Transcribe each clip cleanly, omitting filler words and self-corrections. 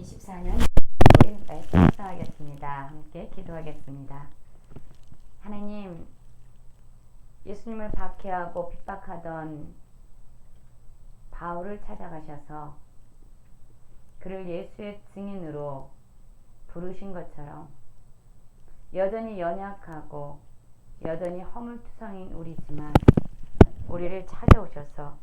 2024년 5일 말씀 묵상하겠습니다. 함께 기도하겠습니다. 하나님, 예수님을 박해하고 핍박하던 바울을 찾아가셔서 그를 예수의 증인으로 부르신 것처럼 여전히 연약하고 여전히 허물투성인 우리지만 우리를 찾아오셔서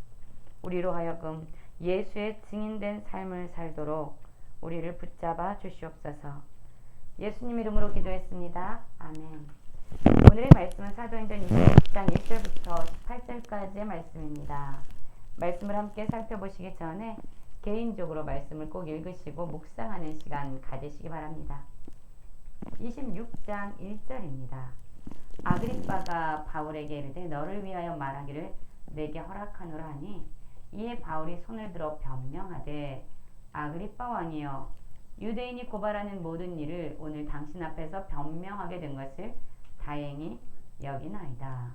우리로 하여금 예수의 증인된 삶을 살도록 우리를 붙잡아 주시옵소서. 예수님 이름으로 기도했습니다. 아멘. 오늘의 말씀은 사도행전 26장 1절부터 18절까지의 말씀입니다. 말씀을 함께 살펴보시기 전에 개인적으로 말씀을 꼭 읽으시고 묵상하는 시간 가지시기 바랍니다. 26장 1절입니다. 아그리빠가 바울에게 이르되 너를 위하여 말하기를 내게 허락하노라 하니 이에 바울이 손을 들어 변명하되 아그리빠 왕이여, 유대인이 고발하는 모든 일을 오늘 당신 앞에서 변명하게 된 것을 다행히 여기나이다.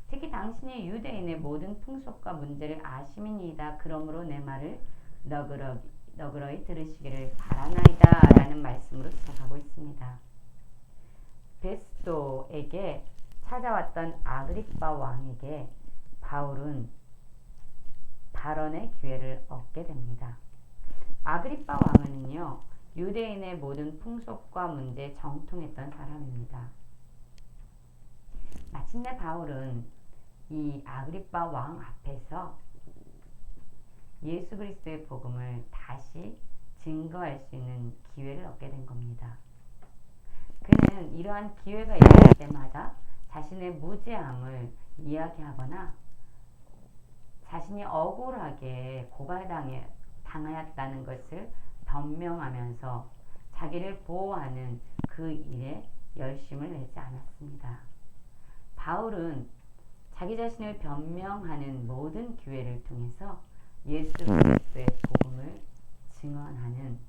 특히 당신이 유대인의 모든 풍속과 문제를 아심이니이다. 그러므로 내 말을 너그러이 들으시기를 바라나이다. 라는 말씀으로 시작하고 있습니다. 베스도에게 찾아왔던 아그리빠 왕에게 바울은 발언의 기회를 얻게 됩니다. 아그리빠 왕은요, 유대인의 모든 풍속과 문제에 정통했던 사람입니다. 마침내 바울은 이 아그리빠 왕 앞에서 예수 그리스도의 복음을 다시 증거할 수 있는 기회를 얻게 된 겁니다. 그는 이러한 기회가 있을 때마다 자신의 무죄함을 이야기하거나 자신이 억울하게 고발당하였다는 것을 변명하면서 자기를 보호하는 그 일에 열심을 내지 않았습니다. 바울은 자기 자신을 변명하는 모든 기회를 통해서 예수 그리스도의 복음을 증언하는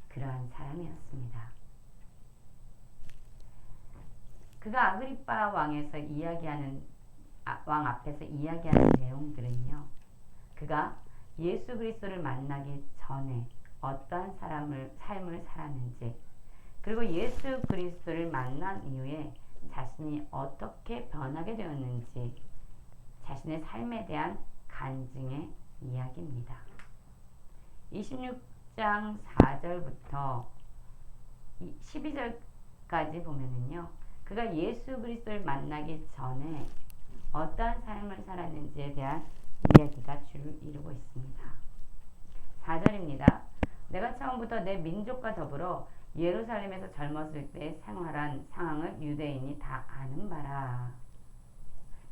그러한 사람이었습니다. 그가 아그리빠 왕 앞에서 이야기하는 내용들은요, 그가 예수 그리스도를 만나기 전에 어떠한 삶을 살았는지, 그리고 예수 그리스도를 만난 이후에 자신이 어떻게 변하게 되었는지, 자신의 삶에 대한 간증의 이야기입니다. 26장 4절부터 12절까지 보면은요, 그가 예수 그리스도를 만나기 전에 어떠한 삶을 살았는지에 대한 이야기가 줄을 이루고 있습니다. 4절입니다. 내가 처음부터 내 민족과 더불어 예루살렘에서 젊었을 때 생활한 상황을 유대인이 다 아는 바라.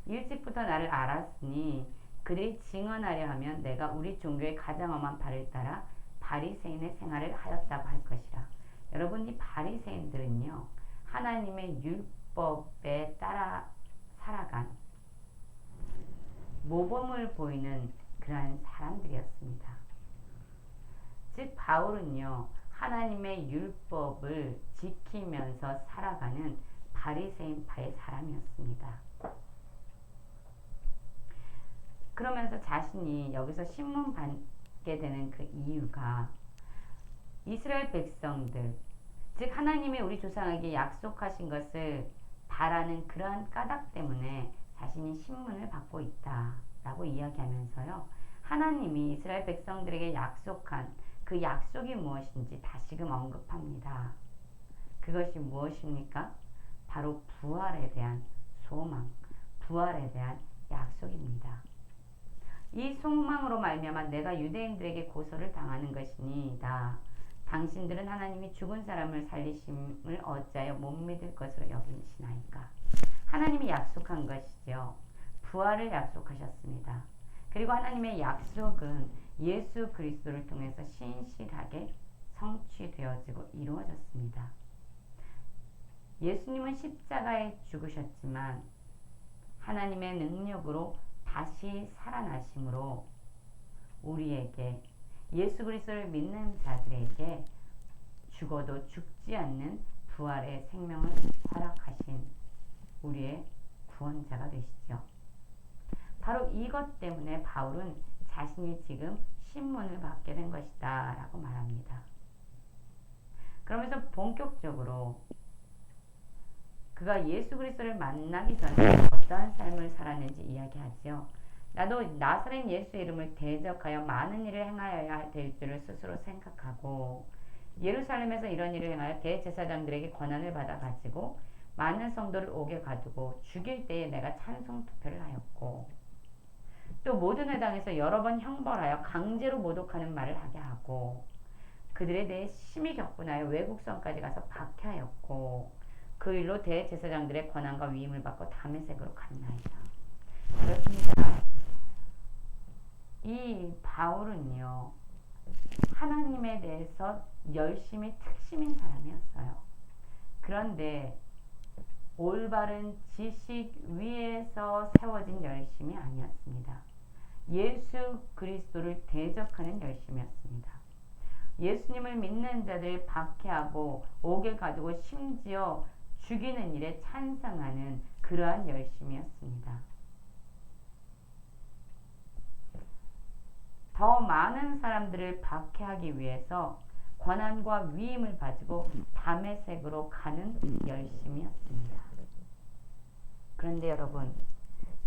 일찍부터 나를 알았으니 그들이 증언하려 하면 내가 우리 종교의 가장 엄한 바를 따라 바리새인의 생활을 하였다고 할 것이라. 여러분, 이 바리새인들은요, 하나님의 율법에 따라 살아간 모범을 보이는 그러한 사람들이었습니다. 즉 바울은요, 하나님의 율법을 지키면서 살아가는 바리새인파의 사람이었습니다. 그러면서 자신이 여기서 신문 받게 되는 그 이유가 이스라엘 백성들, 즉 하나님이 우리 조상에게 약속하신 것을 바라는 그러한 까닭 때문에 자신이 신문을 받고 있다라고 이야기하면서요, 하나님이 이스라엘 백성들에게 약속한 그 약속이 무엇인지 다시금 언급합니다. 그것이 무엇입니까? 바로 부활에 대한 소망, 부활에 대한 약속입니다. 이 소망으로 말미암아 내가 유대인들에게 고소를 당하는 것이니이다. 당신들은 하나님이 죽은 사람을 살리심을 어찌하여 못 믿을 것으로 여기시나이까. 하나님이 약속한 것이죠. 부활을 약속하셨습니다. 그리고 하나님의 약속은 예수 그리스도를 통해서 신실하게 성취되어지고 이루어졌습니다. 예수님은 십자가에 죽으셨지만 하나님의 능력으로 다시 살아나심으로 우리에게, 예수 그리스도를 믿는 자들에게 죽어도 죽지 않는 부활의 생명을 허락하신 우리의 구원자가 되시죠. 바로 이것 때문에 바울은 자신이 지금 신문을 받게 된 것이다 라고 말합니다. 그러면서 본격적으로 그가 예수 그리스도를 만나기 전에 어떠한 삶을 살았는지 이야기하지요. 나도 나사렛 예수의 이름을 대적하여 많은 일을 행하여야 될 줄을 스스로 생각하고 예루살렘에서 이런 일을 행하여 대제사장들에게 권한을 받아 가지고 많은 성도를 옥에 가두고 죽일 때에 내가 찬송 투표를 하였고 또 모든 회당에서 여러 번 형벌하여 강제로 모독하는 말을 하게 하고 그들에 대해 심히 격분하여 외국성까지 가서 박해하였고 그 일로 대제사장들의 권한과 위임을 받고 다메섹으로 갔나이다. 그렇습니다. 이 바울은요 하나님에 대해서 열심히 특심인 사람이었어요. 그런데 올바른 지식 위에서 세워진 열심이 아니었습니다. 예수 그리스도를 대적하는 열심이었습니다. 예수님을 믿는 자들 박해하고 옥에 가두고 심지어 죽이는 일에 찬성하는 그러한 열심이었습니다. 더 많은 사람들을 박해하기 위해서 권한과 위임을 가지고 다메섹으로 가는 열심이었습니다. 그런데 여러분,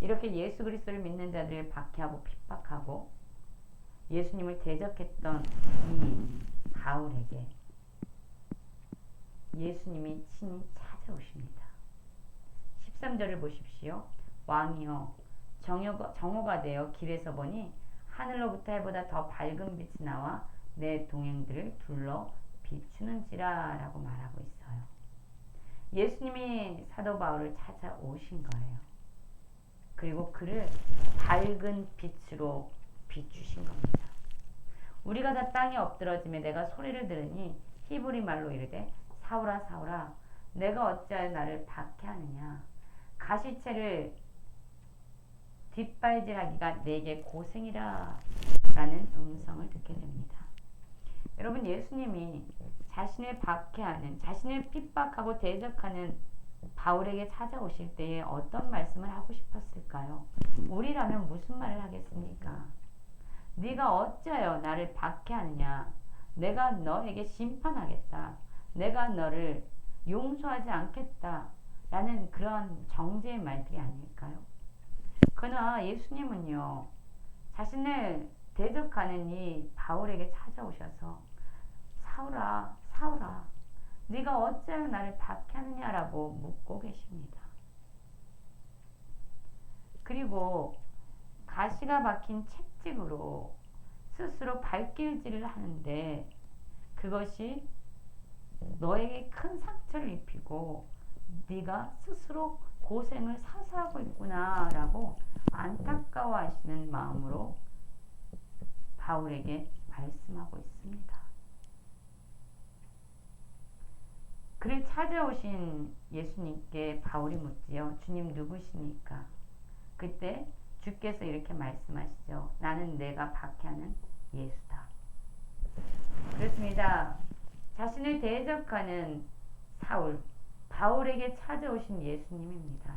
이렇게 예수 그리스도를 믿는 자들을 박해하고 핍박하고 예수님을 대적했던 이 바울에게 예수님이 친히 찾아오십니다. 13절을 보십시오. 왕이여 정오가 되어 길에서 보니 하늘로부터 해보다 더 밝은 빛이 나와 내 동행들을 둘러 비추는지라 라고 말하고 있어요. 예수님이 사도 바울을 찾아오신 거예요. 그리고 그를 밝은 빛으로 비추신 겁니다. 우리가 다 땅에 엎드러짐에 내가 소리를 들으니 히브리 말로 이르되 사울아 사울아 내가 어찌하여 나를 박해하느냐 가시채를 뒷발질하기가 내게 고생이라 라는 음성을 듣게 됩니다. 여러분 예수님이 자신을 박해하는 자신을 핍박하고 대적하는 바울에게 찾아오실 때에 어떤 말씀을 하고 싶었을까요? 우리라면 무슨 말을 하겠습니까? 네가 어찌하여 나를 박해하느냐 내가 너에게 심판하겠다 내가 너를 용서하지 않겠다 라는 그런 정죄의 말들이 아닐까요? 그러나 예수님은요 자신을 대적하는 이 바울에게 찾아오셔서 사울아 사울아 네가 어찌하여 나를 박해하느냐라고 묻고 계십니다. 그리고 가시가 박힌 채찍으로 스스로 발길질을 하는데 그것이 너에게 큰 상처를 입히고 네가 스스로 고생을 사사하고 있구나 라고 안타까워하시는 마음으로 바울에게 말씀하고 있습니다. 그를 찾아오신 예수님께 바울이 묻지요. 주님 누구십니까? 그때 주께서 이렇게 말씀하시죠. 나는 내가 박해하는 예수다. 그렇습니다. 자신을 대적하는 사울, 바울에게 찾아오신 예수님입니다.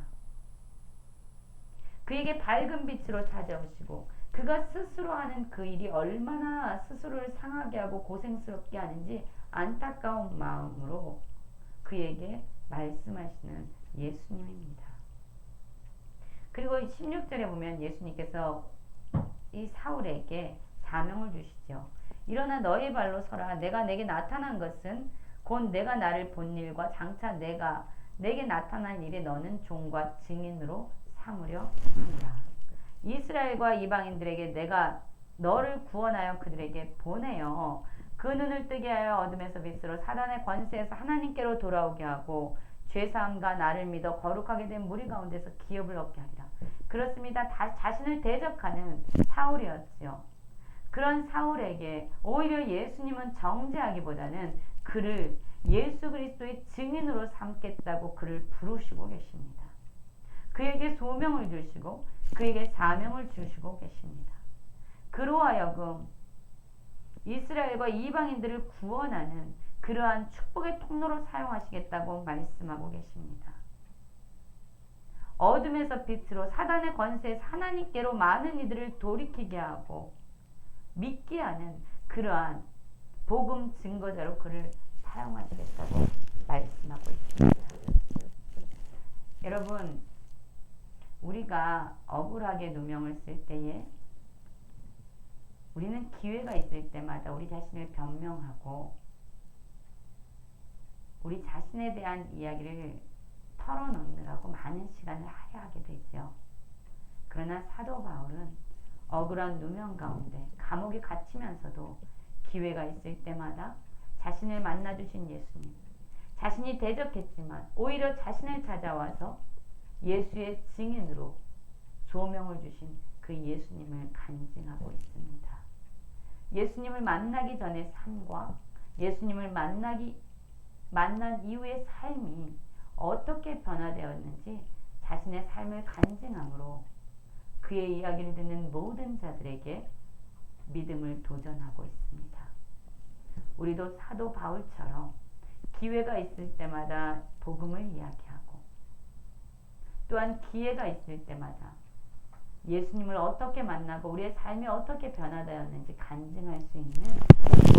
그에게 밝은 빛으로 찾아오시고 그가 스스로 하는 그 일이 얼마나 스스로를 상하게 하고 고생스럽게 하는지 안타까운 마음으로 그에게 말씀하시는 예수님입니다. 그리고 16절에 보면 예수님께서 이 사울에게 사명을 주시죠. 일어나 너의 발로 서라. 내가 내게 나타난 것은 곧 내가 나를 본 일과 장차 내가 내게 나타난 일에 너는 종과 증인으로 삼으려 한다. 이스라엘과 이방인들에게 내가 너를 구원하여 그들에게 보내어 그 눈을 뜨게 하여 어둠에서 빛으로 사단의 권세에서 하나님께로 돌아오게 하고 죄사함과 나를 믿어 거룩하게 된 무리 가운데서 기업을 얻게 하리라. 그렇습니다. 자신을 대적하는 사울이었지요. 그런 사울에게 오히려 예수님은 정죄하기보다는 그를 예수 그리스도의 증인으로 삼겠다고 그를 부르시고 계십니다. 그에게 소명을 주시고 그에게 사명을 주시고 계십니다. 그로 하여금 이스라엘과 이방인들을 구원하는 그러한 축복의 통로로 사용하시겠다고 말씀하고 계십니다. 어둠에서 빛으로 사단의 권세에서 하나님께로 많은 이들을 돌이키게 하고 믿게 하는 그러한 복음 증거자로 그를 사용하시겠다고 말씀하고 있습니다. 여러분, 우리가 억울하게 누명을 쓸 때에 우리는 기회가 있을 때마다 우리 자신을 변명하고 우리 자신에 대한 이야기를 털어놓느라고 많은 시간을 할애하게 되죠. 그러나 사도 바울은 억울한 누명 가운데 감옥에 갇히면서도 기회가 있을 때마다 자신을 만나주신 예수님, 자신이 대적했지만 오히려 자신을 찾아와서 예수의 증인으로 조명을 주신 그 예수님을 간증하고 있습니다. 예수님을 만나기 전의 삶과 예수님을 만난 이후의 삶이 어떻게 변화되었는지 자신의 삶을 간증함으로 그의 이야기를 듣는 모든 자들에게 믿음을 도전하고 있습니다. 우리도 사도 바울처럼 기회가 있을 때마다 복음을 이야기하고 또한 기회가 있을 때마다 예수님을 어떻게 만나고 우리의 삶이 어떻게 변화되었는지 간증할 수 있는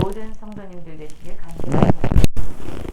모든 성도님들 되시길 간절히 바랍니다.